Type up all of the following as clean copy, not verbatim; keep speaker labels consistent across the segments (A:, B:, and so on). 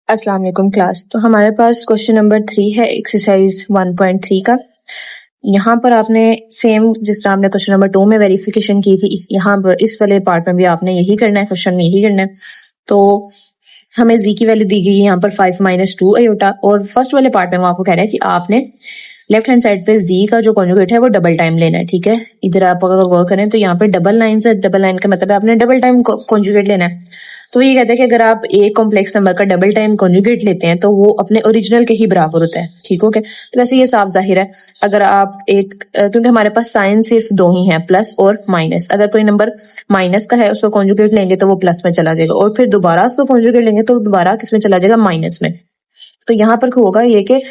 A: अस्सलाम वालेकुम क्लास। तो हमारे पास क्वेश्चन नंबर 3 है एक्सरसाइज 1.3 का। यहाँ पर आपने सेम जिस तरह आपने क्वेश्चन नंबर 2 में वेरिफिकेशन की थी, यहाँ पर इस वाले पार्ट में भी आपने यही करना है, क्वेश्चन में यही करना है। तो हमें जी की वैल्यू दी गई है यहाँ पर 5 - 2 अयोटा, और फर्स्ट वाले पार्ट में वो आपको कह रहा है कि आपने लेफ्ट हैंड साइड पे जी का जो कॉन्जुगेट है वो डबल टाइम लेना है। ठीक है, इधर आप अगर वर्क करें तो यहाँ पर डबल लाइन से, डबल लाइन का मतलब है आपने डबल टाइम कॉन्जुगेट लेना है। तो ये कहते हैं कि अगर आप एक कॉम्प्लेक्स नंबर का डबल टाइम कॉन्जुगेट लेते हैं तो वो अपने ओरिजिनल के ही बराबर होता है। ठीक हो गया। तो वैसे ये साफ जाहिर है, अगर आप क्योंकि हमारे पास साइन सिर्फ दो ही है, प्लस और माइनस। अगर कोई नंबर माइनस का है उसको कॉन्जुगेट लेंगे तो वो प्लस में चला जाएगा, और फिर दोबारा उसको कॉन्जुगेट लेंगे तो दोबारा किस में चला जाएगा, माइनस में। तो यहाँ पर होगा ये कि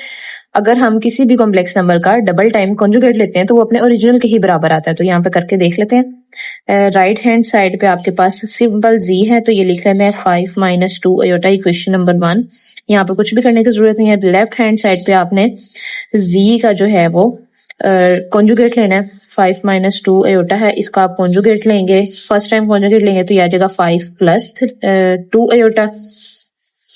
A: अगर हम किसी भी कॉम्प्लेक्स नंबर का डबल टाइम कॉन्जुगेट लेते हैं तो वो अपने ओरिजिनल के ही बराबर आता है। तो यहाँ पे करके देख लेते हैं। राइट हैंड साइड पे आपके पास सिंपल जी है, तो ये लिख लेते हैं 5 - 2 अयोटा, इक्वेशन नंबर 1। यहाँ पे कुछ भी करने की जरूरत नहीं है। लेफ्ट हैंड साइड पे आपने जी का जो है वो कॉन्जुगेट लेना है। 5 - 2 अयोटा है, इसका आप कॉन्जुगेट लेंगे, फर्स्ट टाइम कॉन्जुगेट लेंगे तो ये आ जाएगा 5 + 2 अयोटा।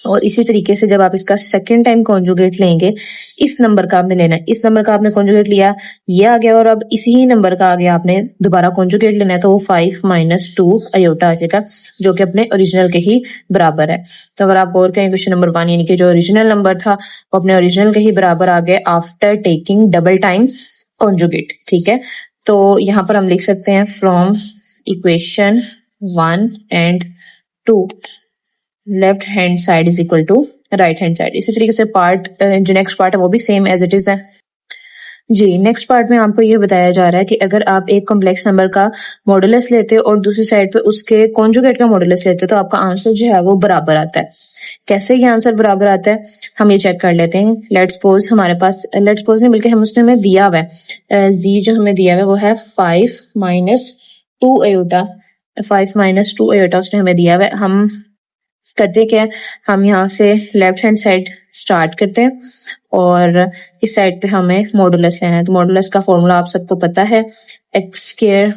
A: और इसी तरीके से जब आप इसका सेकंड टाइम कॉन्जुगेट लेंगे, इस नंबर का आपने लेना है, इस नंबर का आपने कॉन्जुगेट लिया, ये आ गया, और अब इसी ही नंबर का आगे आपने दोबारा कॉन्जुगेट लेना है, तो वो 5 - 2 अयोटा आ जाएगा, जो कि अपने ओरिजिनल के ही बराबर है। तो अगर आप गौर करें क्वेश्चन नंबर 1, यानी कि जो ओरिजिनल नंबर था वो अपने ओरिजिनल के ही बराबर आ गए after taking double time conjugate. ठीक है, तो यहाँ पर हम लिख सकते हैं from equation 1 and 2 left hand side is equal to right hand side. इसी तरीके से पार्ट जो नेक्स्ट पार्ट है वो भी सेम एज इट इज है जी। नेक्स्ट पार्ट में आपको ये बताया जा रहा है कि अगर आप एक कॉम्प्लेक्स नंबर का मॉडुलस लेते हो और दूसरी साइड पे उसके कॉन्जुगेट का मॉडुलस लेते हो तो आपका आंसर जो है वो बराबर आता है। कैसे ये आंसर बराबर आता है हम ये चेक कर लेते हैं। लेट्स सपोज हमारे पास, लेट्स सपोज नहीं बल्कि हम उसने हमें दिया हुआ है, जी जो हमें दिया हुआ है वो है 5 - 2 अयोटा। 5 - 2 अयोटा उसने हमें दिया हुआ है। हम करते क्या है, हम यहाँ से लेफ्ट हैंड साइड स्टार्ट करते हैं और इस साइड पे हमें मॉडुलस लेना है। तो मॉडुलस का फॉर्मूला आप सबको पता है, x²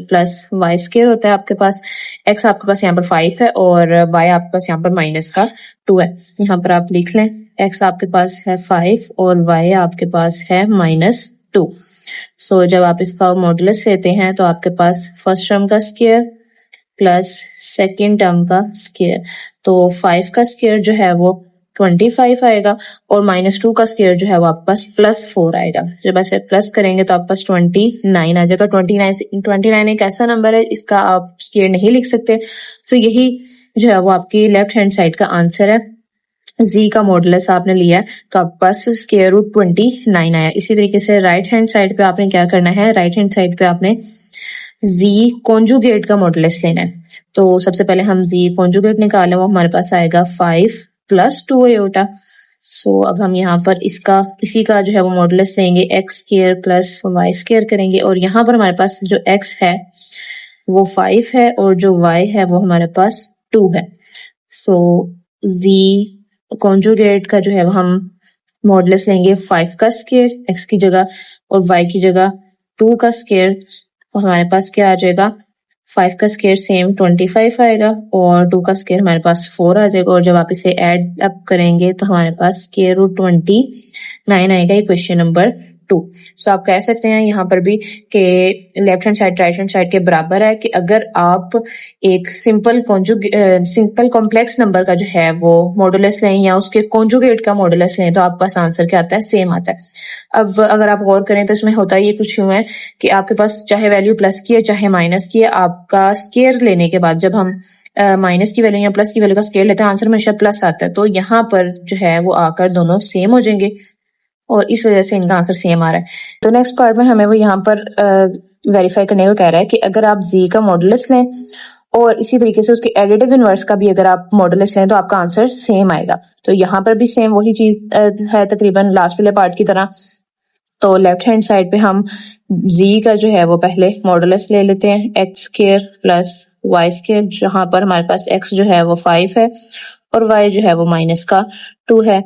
A: प्लस y² होता है आपके पास। x आपके पास यहाँ पर 5 है और y आपके पास यहाँ पर -2 है। यहाँ पर आप लिख लें, x आपके पास है 5 और y आपके पास है -2। सो जब आप इसका मॉडुलस लेते हैं तो आपके पास फर्स्ट टर्म का स्क्वायर प्लस सेकेंड टर्म का स्क्वायर, तो 5 का स्क्वायर जो है वो 25 आएगा और -2 का स्क्वायर जो है वो आपके पास +4 आएगा। जब ऐसे प्लस करेंगे तो आपके पास 29 आ जाएगा। 29 एक ऐसा नंबर है इसका आप स्क्वायर नहीं लिख सकते। तो यही जो है वो आपकी लेफ्ट हैंड साइड का आंसर है। जी का मॉडुलस आपने लिया तो आपके पास स्क्वायर रूट 29 आया। इसी तरीके से राइट हैंड साइड पे आपने क्या करना है, राइट हैंड साइड पे आपने जी कॉन्जुगेट का मॉडुलस लेना है। तो सबसे पहले हम जी कॉन्जुगेट निकालें, वो हमारे पास आएगा 5 + 2 अयोटा। सो अब हम यहाँ पर इसी का जो है वो मॉडुलस लेंगे, x² + y² करेंगे, और यहाँ पर हमारे पास जो x है वो 5 है और जो y है वो हमारे पास 2 है। सो जी कॉन्जुगेट का जो है वो हम मॉडुलस लेंगे 5 का स्क्वायर x की जगह और y की जगह 2 का स्क्वायर, तो हमारे पास क्या आ जाएगा, 5 का स्क्वायर सेम 25 आएगा और 2 का स्क्वायर हमारे पास 4 आ जाएगा, और जब आप इसे ऐड अप करेंगे तो हमारे पास स्क्वायर रूट 29 आएगा, इक्वेशन नंबर 2। सो आप कह सकते हैं यहाँ पर भी कि left hand side right hand side के बराबर है, कि अगर आप एक सिंपल कॉम्प्लेक्स नंबर का जो है वो मॉडुलस लें या उसके कॉन्जुगेट का मॉडुलस लें तो आपके पास आंसर क्या आता है, सेम आता है। अब अगर आप गौर करें तो इसमें होता ये कुछ यूं है कि आपके पास चाहे वैल्यू प्लस की है चाहे माइनस की है, आपका स्क्वायर लेने के बाद जब हम माइनस की वैल्यू या प्लस की वैल्यू का स्क्वायर लेते हैं आंसर हमेशा प्लस आता है। तो यहाँ पर जो है वो आकर दोनों सेम हो जाएंगे और इस वजह से इनका आंसर सेम आ रहा है। तो नेक्स्ट पार्ट में हमें वो यहाँ पर वेरीफाई करने को कह रहा है कि अगर आप जी का मॉडुलस लें और इसी तरीके से उसके एडिटिव इनवर्स का भी अगर आप मॉडुलस लें तो आपका आंसर सेम आएगा। तो यहाँ पर भी सेम वही चीज है तकरीबन लास्ट वाले पार्ट की तरह। तो लेफ्ट हैंड साइड पे हम जी का जो है वो पहले मॉडुलस ले लेते हैं, x² + y², जहां पर हमारे पास x जो है वो 5 है और y जो है वो -2 है।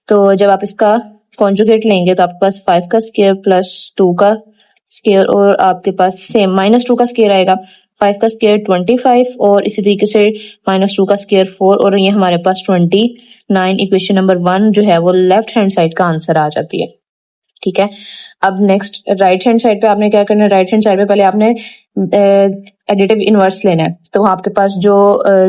A: तो जब आप इसका कॉन्जुगेट लेंगे तो आपके पास 5 का स्क्वायर + 2 का स्क्वायर और आपके पास सेम -2 का स्क्वायर आएगा 5 का स्क्वायर 25 और इसी तरीके से -2 का स्क्वायर 4 और ये हमारे पास 29 इक्वेशन नंबर 1 जो है वो लेफ्ट हैंड साइड का आंसर आ जाती है। ठीक है, अब नेक्स्ट राइट हैंड साइड पे आपने क्या करना है, राइट हैंड साइड पे पहले आपने एडिटिव इनवर्स लेना है। तो आपके पास जो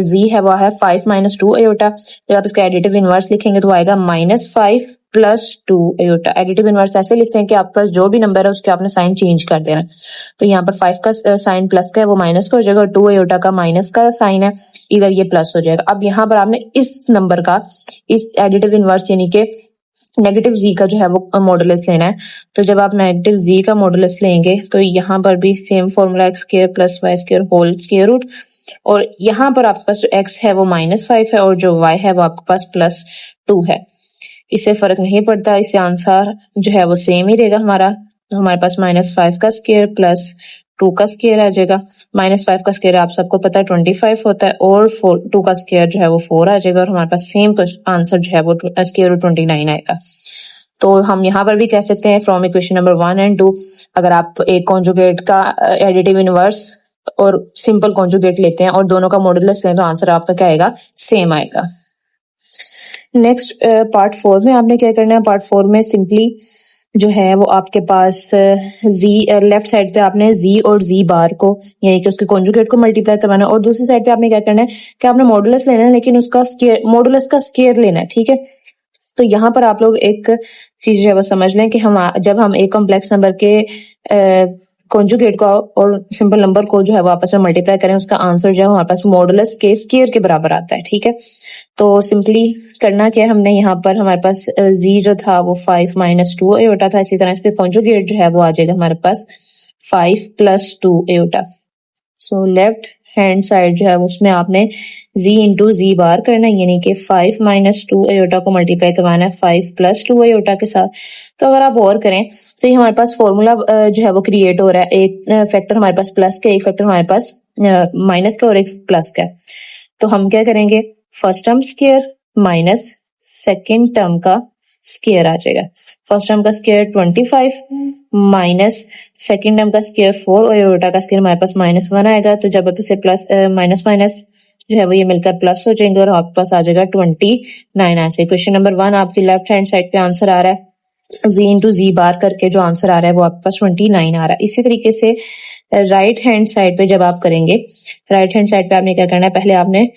A: z है वो है 5 - 2 एयोटा। जब आप इसका एडिटिव इनवर्स लिखेंगे तो आएगा -5 + 2 एयोटा। एडिटिव इनवर्स ऐसे लिखते हैं कि आपके पास जो भी नंबर है उसके आपने साइन चेंज कर देना। तो यहाँ पर 5 का साइन प्लस का है वो माइनस का हो जाएगा, 2 एयोटा का माइनस का साइन है, इधर ये प्लस हो जाएगा। अब यहाँ पर आपने इस नंबर का इस एडिटिव इनवर्स यानी कि नेगेटिव जी का जो है वो मॉडुलस लेना है। तो जब आप नेगेटिव जी का मॉडुलस लेंगे तो यहाँ पर भी same formula x² + y² whole square root, और यहाँ पर आपके पास जो x है वो -5 है और जो y है वो आपके पास +2 है। इससे फर्क नहीं पड़ता, इससे आंसर जो है वो सेम ही रहेगा हमारा। तो हमारे पास -5 का स्क्वायर + 2 का स्क्वायर आ जाएगा। -5 का स्क्वायर आप सबको पता है 25 होता है और 2 का स्क्वायर जो है वो 4 आ जाएगा और हमारे पास सेम आंसर जो है वो स्क्वायर रूट 29 आएगा। तो हम यहाँ पर भी कह सकते हैं फ्रॉम इक्वेशन नंबर 1 एंड 2 अगर आप एक कॉन्जुगेट का एडिटिव इनवर्स और सिंपल कॉन्जुगेट लेते हैं और दोनों का मॉडुलस लें तो आंसर आपका क्या आएगा, सेम आएगा। नेक्स्ट पार्ट 4 में आपने क्या करना है, पार्ट 4 में सिंपली जो है वो आपके पास लेफ्ट साइड पे आपने z और z बार को यानी कि उसके कॉन्जुगेट को मल्टीप्लाई करवाना है और दूसरी साइड पे आपने क्या करना है कि आपने मॉडुलस लेना है लेकिन उसका स्क्वायर मॉडुलस का स्क्वायर लेना है। ठीक है, तो यहाँ पर आप लोग एक चीज जो है वो समझ लें कि हम जब हम एक कॉम्प्लेक्स नंबर के कॉन्जुगेट को और सिंपल नंबर को जो है वो आपस में मल्टीप्लाई करें उसका आंसर जो है हमारे पास मॉडुलस के स्क्वायर के बराबर आता है। ठीक है, तो सिंपली करना क्या है, हमने यहाँ पर हमारे पास z जो था वो 5 - 2 एयोटा था, इसी तरह इसके कॉन्जुगेट जो है वो आ जाएगा हमारे पास 5 + 2 aorta. So left hand side जो है उसमें आपने z × z बार करना है यानी कि 5 - 2 एयोटा को मल्टीप्लाई करवाना है 5 + 2 एयोटा के साथ। तो अगर आप और करें तो ये हमारे पास फॉर्मूला जो है वो क्रिएट हो रहा है, एक फैक्टर हमारे पास प्लस का, एक फैक्टर हमारे पास माइनस का और एक प्लस का। तो हम क्या करेंगे, first term square minus second term का स्क्वायर आ जाएगा। फर्स्ट टर्म का स्क्वायर 25 माइनस सेकेंड टर्म का स्क्वायर 4 और एयोटा का स्क्वायर हमारे पास -1 आएगा। तो जब आप इसे प्लस माइनस माइनस जो है वो ये मिलकर प्लस हो जाएंगे और आपके पास आ जाएगा 29 आंसर। क्वेश्चन नंबर 1 आपकी लेफ्ट हैंड साइड पे आंसर आ रहा है, z × z बार करके जो आंसर आ रहा है वो आपके पास 29 आ रहा है। इसी तरीके से राइट हैंड साइड पे जब आप करेंगे, राइट हैंड साइड पे आपने क्या करना है, पहले आपने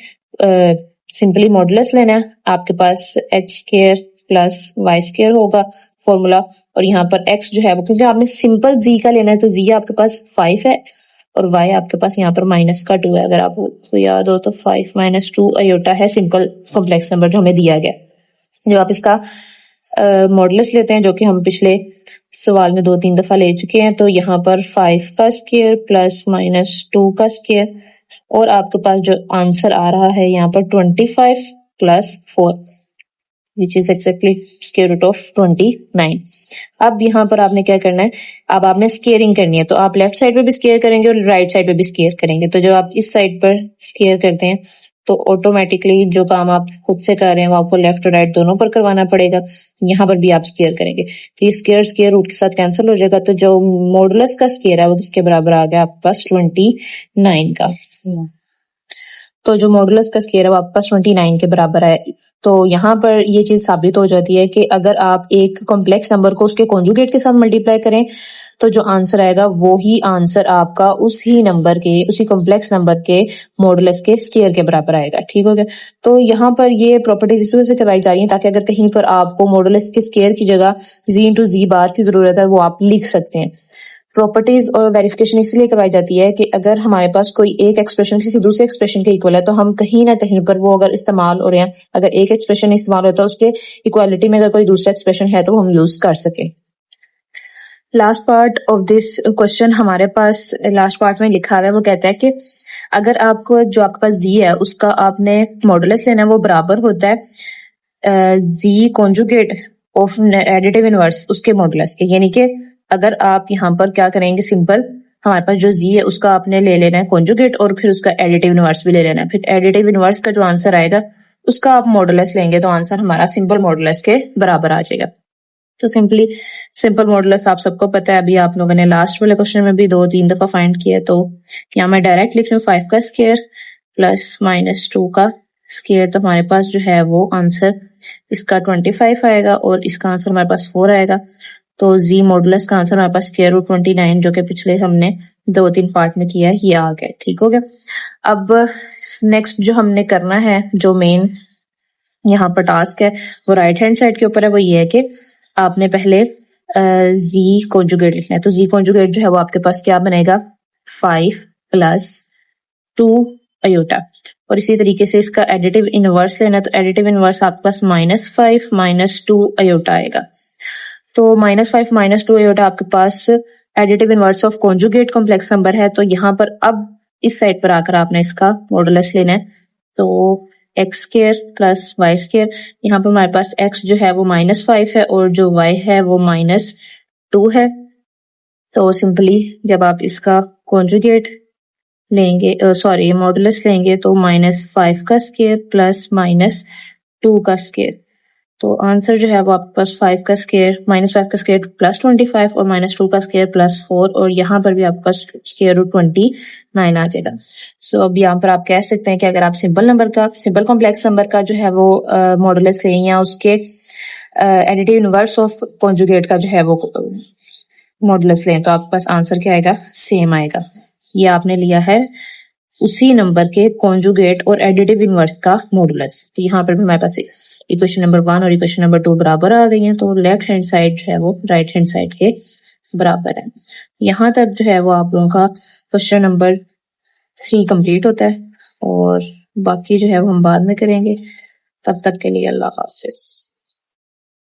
A: सिंपली मॉडुलस लेना है। आपके पास x² + y² होगा फॉर्मूला, और यहाँ पर x जो है वो क्योंकि आपने सिंपल z का लेना है तो z आपके पास 5 है और y आपके पास यहाँ पर -2 है। अगर आपको याद हो तो 5 - 2 एयोटा है सिंपल कॉम्प्लेक्स नंबर जो हमें दिया गया। जब आप इसका मॉडुलस लेते हैं जो कि हम पिछले सवाल में 2-3 दफा ले चुके हैं, तो यहाँ पर 5 का स्क्वायर + -2 का स्क्वायर और आपके पास जो आंसर आ रहा है यहाँ पर 25 + 4 which is exactly square root of 29। अब यहाँ पर आपने क्या करना है, अब आपने स्क्वेयरिंग करनी है। तो आप लेफ्ट साइड पे भी स्क्वेयर करेंगे और राइट साइड पे भी स्क्वेयर करेंगे। तो जब आप इस साइड पर स्क्वेयर करते हैं तो ऑटोमेटिकली जो काम आप खुद से कर रहे हैं वो आपको लेफ्ट और राइट दोनों पर करवाना पड़ेगा। यहाँ पर भी आप स्क्वेयर करेंगे तो ये स्क्वेयर रूट के साथ कैंसिल हो जाएगा। तो जो मॉडुलस का स्क्वेयर है वो किसके बराबर आ गया आपके पास 29 का। तो जो मॉडुलस का स्क्वायर है वो आपके पास 29 के बराबर है। तो यहाँ पर ये चीज साबित हो जाती है कि अगर आप एक कॉम्प्लेक्स नंबर को उसके कॉन्जुगेट के साथ मल्टीप्लाई करें तो जो आंसर आएगा वो ही आंसर आपका उसी नंबर के, उसी कॉम्प्लेक्स नंबर के मॉडुलस के स्क्वायर के बराबर आएगा। ठीक हो गया। तो यहाँ पर ये प्रॉपर्टीज इस वजह से करवाई जा रही है ताकि अगर कहीं पर आपको मॉडुलस के स्क्वायर की जगह z × z बार की जरूरत है वो आप लिख सकते हैं। प्रॉपर्टीज और वेरिफिकेशन इसलिए करवाई जाती है कि अगर हमारे पास कोई एक एक्सप्रेशन किसी दूसरे एक्सप्रेशन के इक्वल है तो हम कहीं ना कहीं पर वो अगर इस्तेमाल हो रहे हैं, अगर एक एक्सप्रेशन इस्तेमाल होता है उसके इक्वालिटी में अगर कोई दूसरा एक्सप्रेशन है तो हम यूज कर सके। Last part of this question हमारे पास लास्ट पार्ट में लिखा हुआ है, वो कहता है कि अगर आपको जो आपके पास z है उसका आपने मॉडुलस लेना है वो बराबर होता है z conjugate of additive inverse उसके मॉडुलस के। यानी कि अगर आप यहाँ पर क्या करेंगे, सिंपल हमारे पास जो z है उसका आपने ले लेना है कॉन्जुगेट और फिर उसका एडिटिव इनवर्स भी ले लेना है। फिर एडिटिव इनवर्स का जो आंसर आएगा उसका आप मॉडुलस लेंगे तो आंसर हमारा सिंपल मॉडुलस के बराबर आ जाएगा। तो सिंपल मॉडुलस आप सबको पता है, अभी आप लोगों ने लास्ट वाले क्वेश्चन में भी 2-3 दफा फाइंड किया। तो यहाँ मैं डायरेक्ट लिख रही हूँ 5 का स्क्वायर प्लस -2 का स्क्वायर। तो हमारे पास जो है वो आंसर इसका 25 आएगा और इसका आंसर हमारे पास 4 आएगा। तो जी मॉडुलस का आंसर हमारे पास स्क्वायर रूट 29 जो कि पिछले हमने 2-3 पार्ट में किया है ये आ गया। ठीक हो गया। अब नेक्स्ट जो हमने करना है, जो मेन यहाँ पर टास्क है वो राइट हैंड साइड के ऊपर है। वो ये है कि आपने पहले जी कॉन्जुगेट लिखना है। तो जी कॉन्जुगेट जो है वो आपके पास क्या बनेगा, 5 प्लस 2 अयोटा। और इसी तरीके से इसका एडिटिव इनवर्स लेना है। तो एडिटिव इनवर्स आपके पास -5 -2 अयोटा आएगा। तो -5 -2 अयोटा आपके पास additive inverse of conjugate complex number है। तो यहाँ पर अब इस साइड पर आकर आपने इसका मॉडुलस लेना है। तो x square plus y square, यहाँ पर हमारे पास एक्स जो है वो -5 है और जो वाई है वो -2 है। तो सिंपली जब आप इसका कॉन्जुगेट लेंगे, सॉरी मॉडुलस लेंगे, तो -5 का स्क्वायर प्लस -2 का स्क्वायर। तो आंसर जो है वो आपके पास 5 का स्क्वायर -5 का स्क्वायर प्लस 25 और -2 का स्क्वायर प्लस 4 और यहाँ पर भी आपके पास स्क्वायर रूट 29 आ जाएगा। सो अब यहाँ पर आप कह सकते हैं कि अगर आप सिंपल कॉम्प्लेक्स नंबर का जो है वो मॉडुलस लें या उसके एडिटिव इनवर्स ऑफ कॉन्जुगेट का जो है वो मॉडुलस लें, तो आपके पास आंसर क्या आएगा, सेम आएगा। ये आपने लिया है उसी नंबर के कॉन्जुगेट और एडिटिव इनवर्स का मॉडुलस। तो यहाँ पर भी हमारे पास इक्वेशन नंबर 1 और इक्वेशन नंबर 2 बराबर आ गई हैं। तो लेफ्ट हैंड साइड जो है वो राइट हैंड साइड के बराबर है। यहाँ तक जो है वो आप लोगों का क्वेश्चन नंबर 3 कंप्लीट होता है और बाकी जो है वो हम बाद में करेंगे। तब तक के लिए अल्लाह हाफिज।